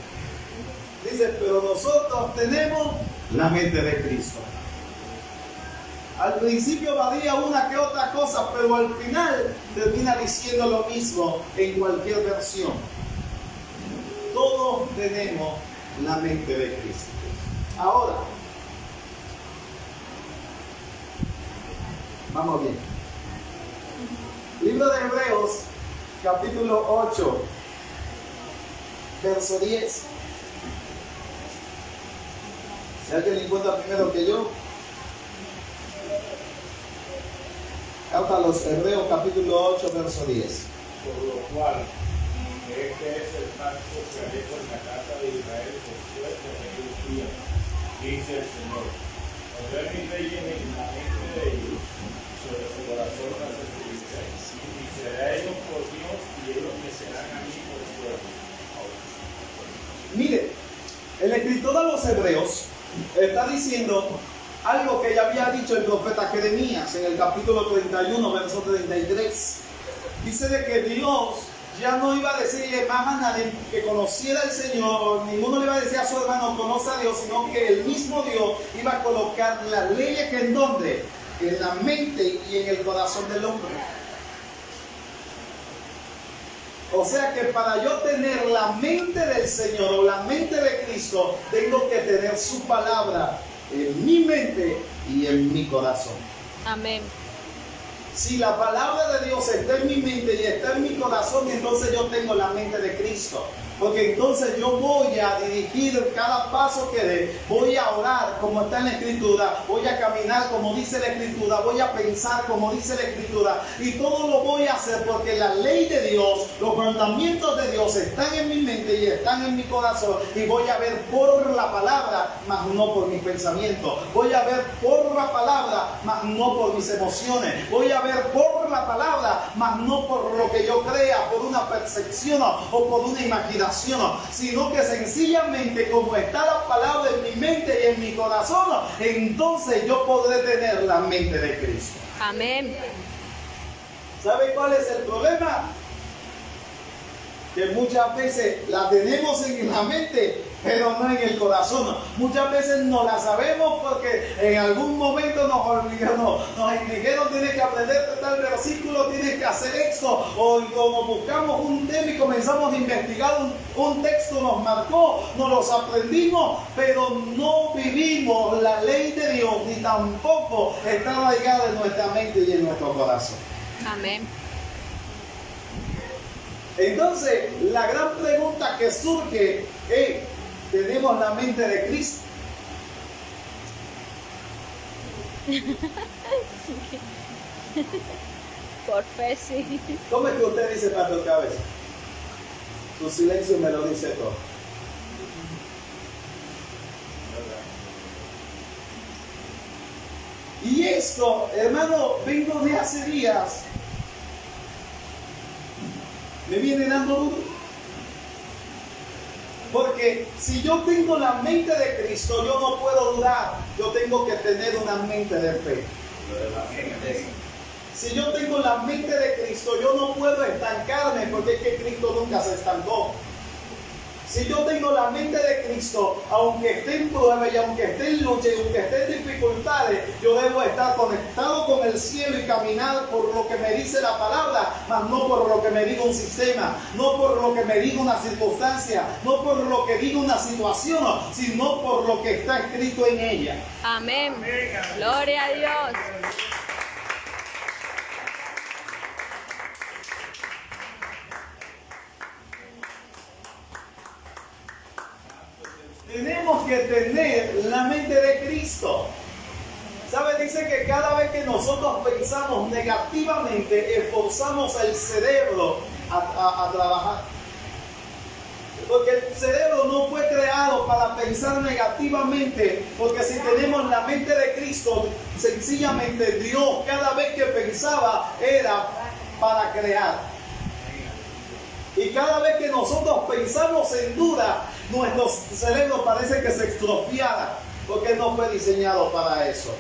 Dice, pero nosotros tenemos la mente de Cristo. Al principio varía una que otra cosa, pero al final termina diciendo lo mismo en cualquier versión. Todos tenemos la mente de Cristo. Ahora, vamos bien. Libro de Hebreos, capítulo 8, verso 10. Si alguien lo encuentra primero que yo, cauta los Hebreos, capítulo 8, verso 10. Por lo cual, este es el pacto que haré con la casa de Israel después de aquellos días, dice el Señor. Pondré mis leyes en la mente de ellos, sobre su corazón las escribiré, y será ellos por Dios, y ellos me serán a mí por pueblo. Mire, el escritor de los Hebreos está diciendo algo que ya había dicho el profeta Jeremías en el capítulo 31, verso 33. Dice de que Dios ya no iba a decirle más a nadie que conociera al Señor, ninguno le iba a decir a su hermano conoce a Dios, sino que el mismo Dios iba a colocar las leyes que en donde, en la mente y en el corazón del hombre. O sea que para yo tener la mente del Señor o la mente de Cristo, tengo que tener su palabra en mi mente y en mi corazón. Amén. Si la palabra de Dios está en mi mente y está en mi corazón, entonces yo tengo la mente de Cristo. Porque entonces yo voy a dirigir cada paso que dé, voy a orar como está en la Escritura, voy a caminar como dice la Escritura, voy a pensar como dice la Escritura, y todo lo voy a hacer porque la ley de Dios, los mandamientos de Dios están en mi mente y están en mi corazón, y voy a ver por la palabra, mas no por mis pensamientos, voy a ver por la palabra, mas no por mis emociones, voy a ver por la palabra, mas no por lo que yo crea, por una percepción o por una imaginación, sino que sencillamente como está la palabra en mi mente y en mi corazón, entonces yo podré tener la mente de Cristo. Amén. ¿Sabe cuál es el problema? Que muchas veces la tenemos en la mente, pero no en el corazón. Muchas veces no la sabemos porque en algún momento nos olvidamos, nos dijeron tienes que aprender tal versículo, tienes que hacer esto, o como buscamos un tema y comenzamos a investigar un texto, nos marcó, nos los aprendimos, pero no vivimos la ley de Dios, ni tampoco está arraigada en nuestra mente y en nuestro corazón. Amén. Entonces, la gran pregunta que surge es, ¿tenemos la mente de Cristo? Por fe, sí. ¿Cómo es que usted dice, Pastor Cabeza? Su silencio me lo dice todo. Y esto, hermano, vengo de hace días me viene dando duro. Porque si yo tengo la mente de Cristo, yo no puedo dudar. Yo tengo que tener una mente de fe. Si yo tengo la mente de Cristo, yo no puedo estancarme, porque es que Cristo nunca se estancó. Si yo tengo la mente de Cristo, aunque esté en prueba y aunque esté en lucha y aunque esté en dificultades, yo debo estar conectado con el cielo y caminar por lo que me dice la palabra, mas no por lo que me diga un sistema, no por lo que me diga una circunstancia, no por lo que diga una situación, sino por lo que está escrito en ella. Amén. Gloria a Dios. Tenemos que tener la mente de Cristo. ¿Sabe? Dice que cada vez que nosotros pensamos negativamente, esforzamos el cerebro a trabajar. Porque el cerebro no fue creado para pensar negativamente, porque si tenemos la mente de Cristo, sencillamente Dios cada vez que pensaba era para crear. Y cada vez que nosotros pensamos en duda, nuestro cerebro parece que se estropeara, porque no fue diseñado para eso.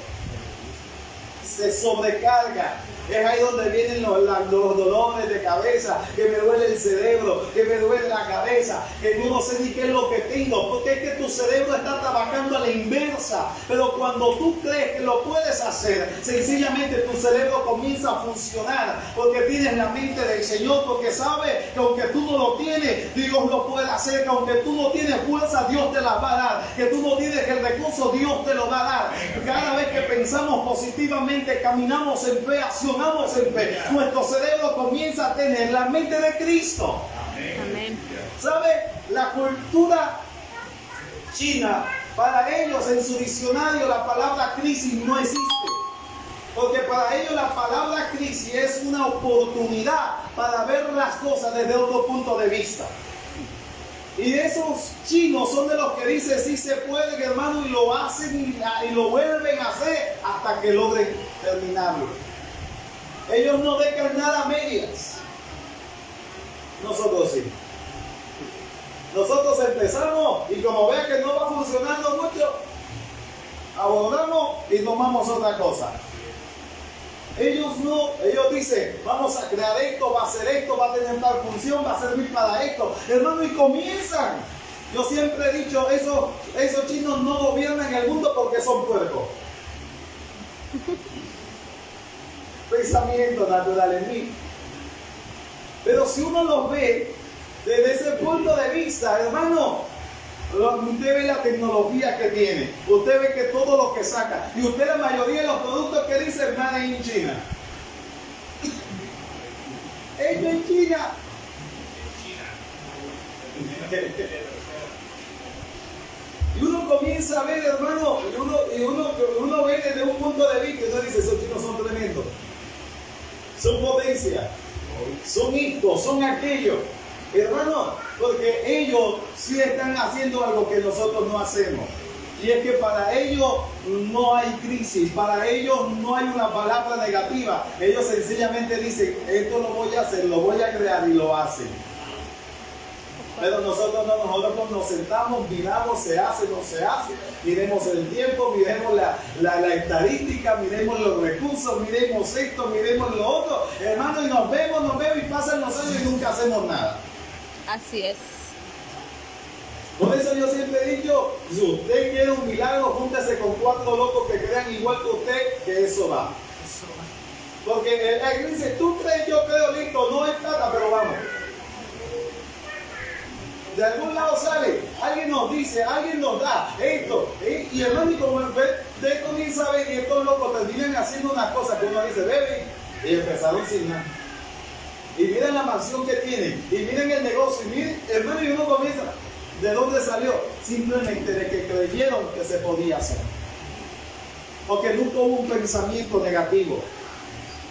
Se sobrecarga. Es ahí donde vienen los dolores de cabeza, que me duele el cerebro, que me duele la cabeza, que yo no sé ni qué es lo que tengo, porque es que tu cerebro está trabajando a la inversa. Pero cuando tú crees que lo puedes hacer, sencillamente tu cerebro comienza a funcionar, porque tienes la mente del Señor, porque sabes que aunque tú no lo tienes, Dios lo puede hacer, que aunque tú no tienes fuerza, Dios te la va a dar, que tú no tienes el recurso, Dios te lo va a dar. Cada vez que pensamos positivamente, caminamos en fe, accionamos en fe, nuestro cerebro comienza a tener la mente de Cristo. Amén. ¿Sabe? La cultura china, para ellos en su diccionario la palabra crisis no existe. Porque para ellos la palabra crisis es una oportunidad para ver las cosas desde otro punto de vista. Y esos chinos son de los que dicen sí se puede, hermano, y lo hacen y lo vuelven a hacer hasta que logren terminarlo. Ellos no dejan nada a medias. Nosotros sí. Nosotros empezamos y como vean que no va funcionando mucho, abordamos y tomamos otra cosa. Ellos no, ellos dicen, vamos a crear esto, va a hacer esto, va a tener tal función, va a servir para esto. Hermano, y comienzan. Yo siempre he dicho, esos chinos no gobiernan el mundo porque son puercos. Pensamiento natural en mí. Pero si uno los ve desde ese punto de vista, hermano, usted ve la tecnología que tiene, usted ve que todo lo que saca, y usted la mayoría de los productos que dice made in China. Hecho en China. Y uno comienza a ver, hermano, y uno ve desde un punto de vista, y uno dice, esos chinos son tremendos. Son potencia, son esto, son aquello. Hermano, porque ellos sí están haciendo algo que nosotros no hacemos. Y es que para ellos no hay crisis, para ellos no hay una palabra negativa. Ellos sencillamente dicen, esto lo voy a hacer, lo voy a crear y lo hacen. Pero nosotros no, nosotros nos sentamos, miramos, se hace, no se hace, miremos el tiempo, miremos la estadística, miremos los recursos, miremos esto, miremos lo otro, hermano, y nos vemos y pasan los años y nunca hacemos nada. Así es. Por eso yo siempre he dicho, si usted quiere un milagro, júntese con 4 locos que crean igual que usted, que eso va. Porque él dice, tú crees, yo creo, listo, no es plata, pero vamos. De algún lado sale, alguien nos dice, alguien nos da esto, y hermano, y como usted comienza a ver, y estos locos terminan haciendo una cosa que uno dice, bebe, y empezaron sin nada. Y miren la mansión que tienen, y miren el negocio, y miren, hermano, y uno comienza, ¿de dónde salió? Simplemente de que creyeron que se podía hacer. Porque nunca hubo un pensamiento negativo.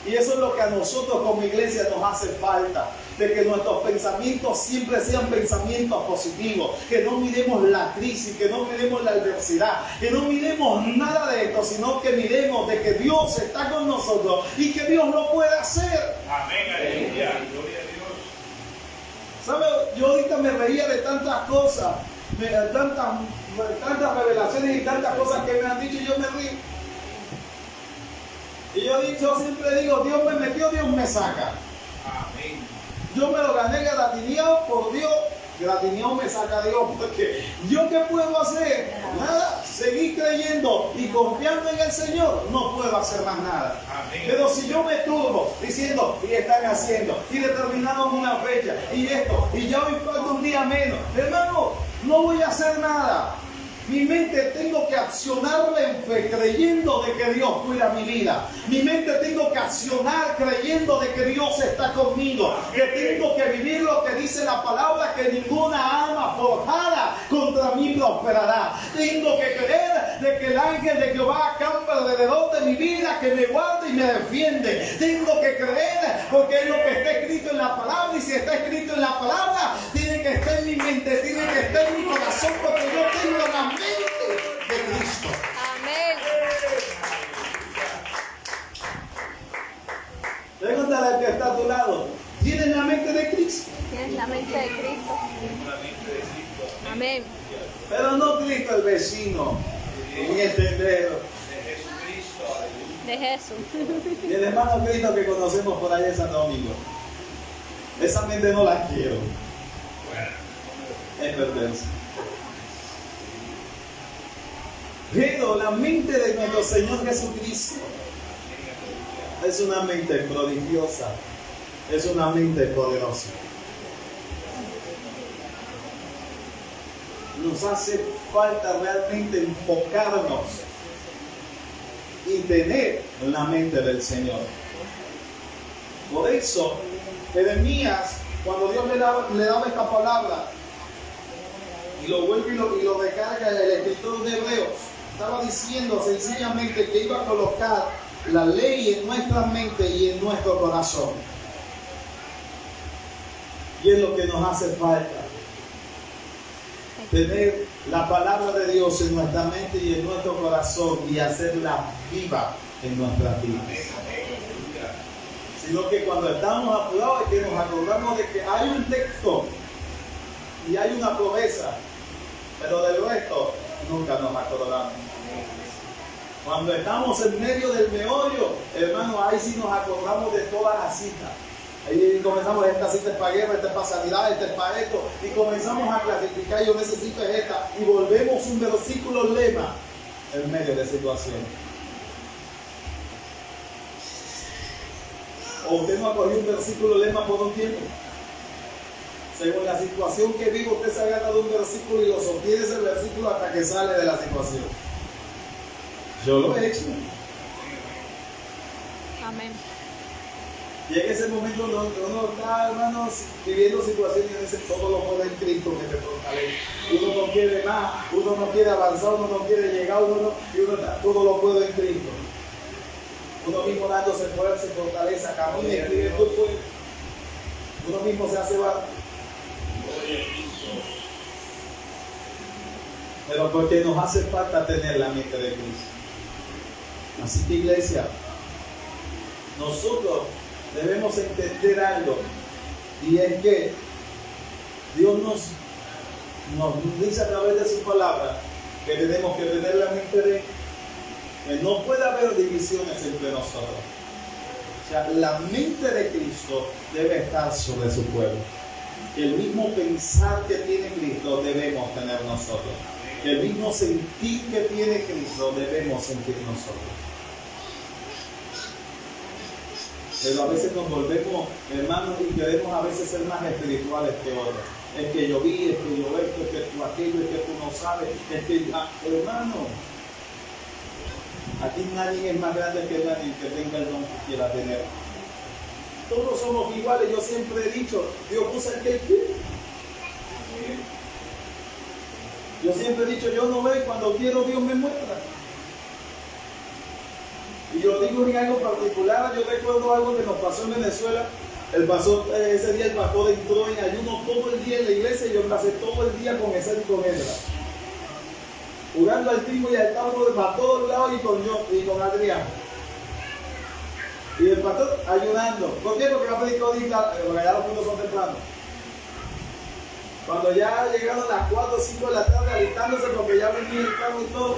Y eso es lo que a nosotros como iglesia nos hace falta, de que nuestros pensamientos siempre sean pensamientos positivos, que no miremos la crisis, que no miremos la adversidad, que no miremos nada de esto, sino que miremos de que Dios está con nosotros y que Dios lo puede hacer. Amén, aleluya, gloria a Dios. ¿Sabe? Yo ahorita me reía de tantas cosas, tantas revelaciones y tantas cosas que me han dicho y yo me río. Y yo siempre digo, Dios me metió, Dios me saca. Amén. Yo me lo gané gratineado por Dios, gratineado me saca Dios, porque ¿yo qué puedo hacer? Nada, seguir creyendo y confiando en el Señor, no puedo hacer más nada. Amén. Pero si yo me turbo diciendo, y están haciendo, y determinamos una fecha, y esto, y ya hoy falta un día menos, hermano, no voy a hacer nada. Mi mente tengo que accionarla en fe, creyendo de que Dios cuida mi vida. Mi mente tengo que accionar creyendo de que Dios está conmigo. Que tengo que vivir lo que dice la palabra, que ninguna arma forjada contra mí prosperará. Tengo que creer de que el ángel de Jehová acampa alrededor de mi vida, que me guarda y me defiende. Tengo que creer porque es lo que está escrito en la palabra, y si está escrito en la palabra, tiene que estar en mi mente, tiene que estar en mi corazón, porque yo tengo la mente de Cristo. Amén. Pregúntale al que está a tu lado, ¿tienes la mente de Cristo? Tienes la mente de Cristo. Amén. Pero no Cristo el vecino, ni el tendero. De Jesús. Y el hermano Cristo que conocemos por allá en Santo Domingo. Esa mente no la quiero. Es perversa. Pero la mente de nuestro Señor Jesucristo es una mente prodigiosa, es una mente poderosa. Nos hace falta realmente enfocarnos y tener la mente del Señor. Por eso, Jeremías, cuando Dios le daba esta palabra, y lo vuelve y lo recarga el escritor de Hebreos, estaba diciendo sencillamente que iba a colocar la ley en nuestra mente y en nuestro corazón. Y es lo que nos hace falta. Tener la palabra de Dios en nuestra mente y en nuestro corazón y hacerla viva en nuestras vidas. Sino que cuando estamos apurados es que nos acordamos de que hay un texto y hay una promesa, pero del resto nunca nos acordamos. Cuando estamos en medio del meollo, hermano, ahí sí nos acordamos de todas las citas. Ahí comenzamos, esta cita es para guerra, esta es para sanidad, esta es para esto, y comenzamos a clasificar, yo necesito esta, y volvemos un versículo lema en medio de situaciones. ¿O usted no ha cogido un versículo lema por un tiempo? Según la situación que vive, usted se agarra de un versículo y lo sostiene ese versículo hasta que sale de la situación. Yo lo he hecho. Amén. Y en ese momento uno está, hermanos, viviendo situaciones y dice, todo lo puedo en Cristo que te fortalece. Uno no quiere más, uno no quiere avanzar, uno no quiere llegar, todo lo puedo en Cristo. Uno mismo dándose fuerza y fortaleza, camina y escribe tu fuerza. Uno mismo se hace barco. Pero porque nos hace falta tener la mente de Cristo. Así que, iglesia, nosotros debemos entender algo, y es que Dios nos dice a través de su palabra que tenemos que tener la mente de que no puede haber divisiones entre nosotros. O sea, la mente de Cristo debe estar sobre su pueblo. El mismo pensar que tiene Cristo debemos tener nosotros. El mismo sentir que tiene Cristo debemos sentir nosotros. Pero a veces nos volvemos, hermanos, y queremos a veces ser más espirituales que otros. Es que yo vi, es que yo esto, es que tú aquello, es que tú no sabes, es que, hermano, aquí nadie es más grande que nadie que tenga el don que quiera tener. Todos somos iguales. Yo siempre he dicho, Dios usa el que Él quiere. Yo siempre he dicho, yo no veo, cuando quiero Dios me muestra. Y yo digo en algo particular, yo recuerdo algo que nos pasó en Venezuela. Ese día el pastor entró en ayuno todo el día en la iglesia y yo pasé todo el día con esa y con él, jugando al timo y al tauro para todos lados y con Adrián. Y el pastor ayudando. ¿Por qué? Porque va a pedir código, porque allá los puntos son tempranos. Cuando ya llegaron las 4 o 5 de la tarde alistándose porque ya venía el carro y todo.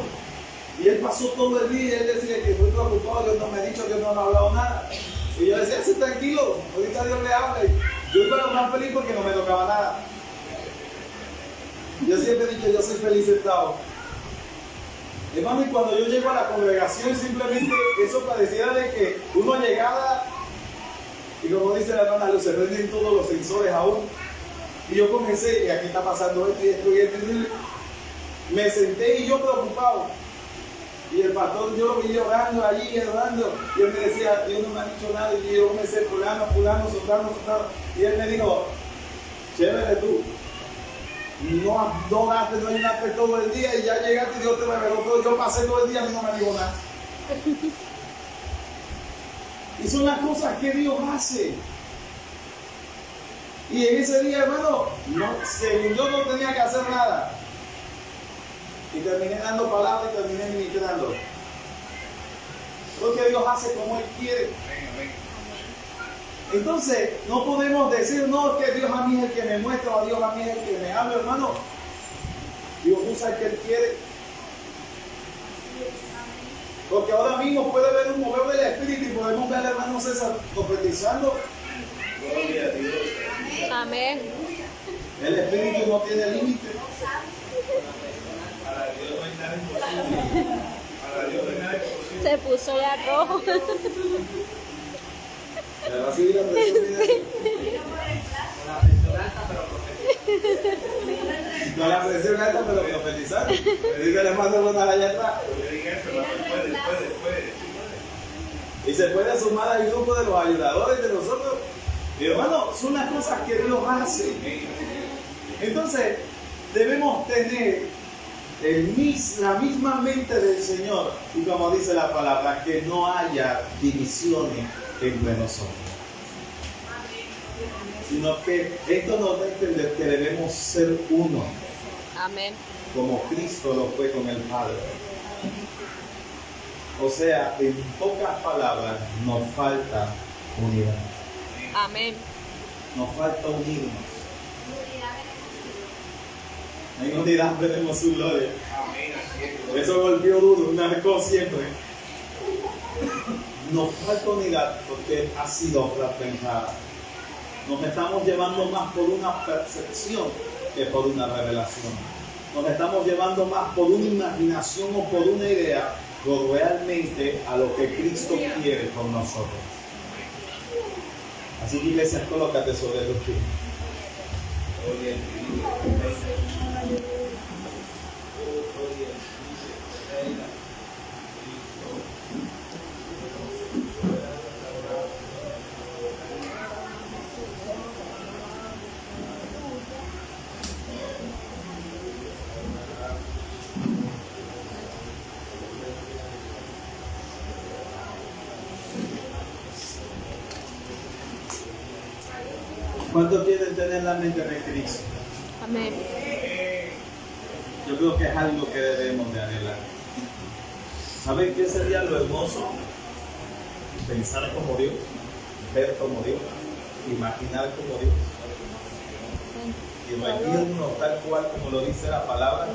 Y él pasó todo el día y él decía que estoy preocupado, Dios no me ha dicho, Dios no me ha hablado nada. Y yo decía, sí, tranquilo, ahorita Dios le habla. Y yo iba a lo más feliz porque no me tocaba nada. Yo siempre he dicho, yo soy feliz sentado. Hermano, y cuando yo llego a la congregación, simplemente eso pareciera de que uno llegaba, y como dice la hermana Luz, se prenden todos los sensores aún. Y yo comencé, y aquí está pasando esto y esto y esto. Me senté y yo preocupado. Y el pastor, yo lo vi orando allí, orando. Y él me decía, Dios no me ha dicho nada. Y yo comencé, fulano, sultano. Y él me dijo, chévere tú. No ayunaste todo el día y ya llegaste y Dios te reveló todo. Yo pasé todo el día y no me dijo nada. Y son las cosas que Dios hace. Y en ese día, hermano, según yo no tenía que hacer nada. Y terminé dando palabras y terminé ministrando. Porque Dios hace como Él quiere. Entonces, no podemos decir, no, que Dios a mí es el que me muestra, o Dios a mí es el que me habla, hermano. Dios usa el que Él quiere. Porque ahora mismo puede haber un mover del Espíritu y podemos ver al hermano César profetizando. Gloria a Dios. Amén. El Espíritu no tiene límite. Para Dios no hay nada imposible. Para Dios no hay nada imposible. Se puso ya rojo. ¿Le va a seguir la presión? Con la presión alta, pero profetizar. Le digo al hermano Ronald allá atrás. Y se puede sumar al grupo de los ayudadores de nosotros. Y hermano, son las cosas que Dios hace. Entonces, debemos tener la misma mente del Señor. Y como dice la palabra, que no haya divisiones entre nosotros. Sino que esto nos da a entender que debemos ser uno. Amén. Como Cristo lo fue con el Padre. O sea, en pocas palabras, nos falta unidad. Amén. Nos falta unirnos. En unidad tenemos su gloria. Eso golpeó duro, marcó siempre. Nos falta unidad porque ha sido fragmentada. Nos estamos llevando más por una percepción que por una revelación. Nos estamos llevando más por una imaginación o por una idea que realmente a lo que Cristo quiere con nosotros. Así que iglesia, colócate sobre los pies. ¿Cuántos quieren tener la mente de Cristo? Amén. Yo creo que es algo que debemos de anhelar. ¿Saben qué sería lo hermoso? Pensar como Dios, ver como Dios, imaginar como Dios. Y reunirnos tal cual como lo dice la palabra,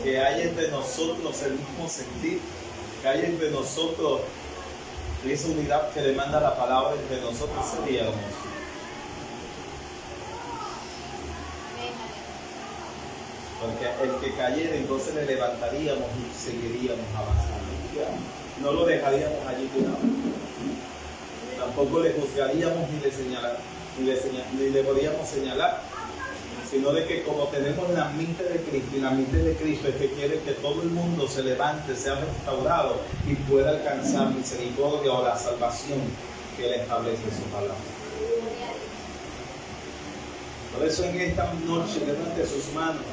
que haya entre nosotros el mismo sentir, que haya entre nosotros esa unidad que demanda la palabra entre nosotros, sería hermoso. Porque el que cayera, entonces le levantaríamos y seguiríamos avanzando. No lo dejaríamos allí tirado. Tampoco le juzgaríamos ni le podríamos señalar, sino de que como tenemos la mente de Cristo, y la mente de Cristo es que quiere que todo el mundo se levante, sea restaurado y pueda alcanzar misericordia o la salvación que Él establece en su palabra. Por eso en esta noche, levante sus manos.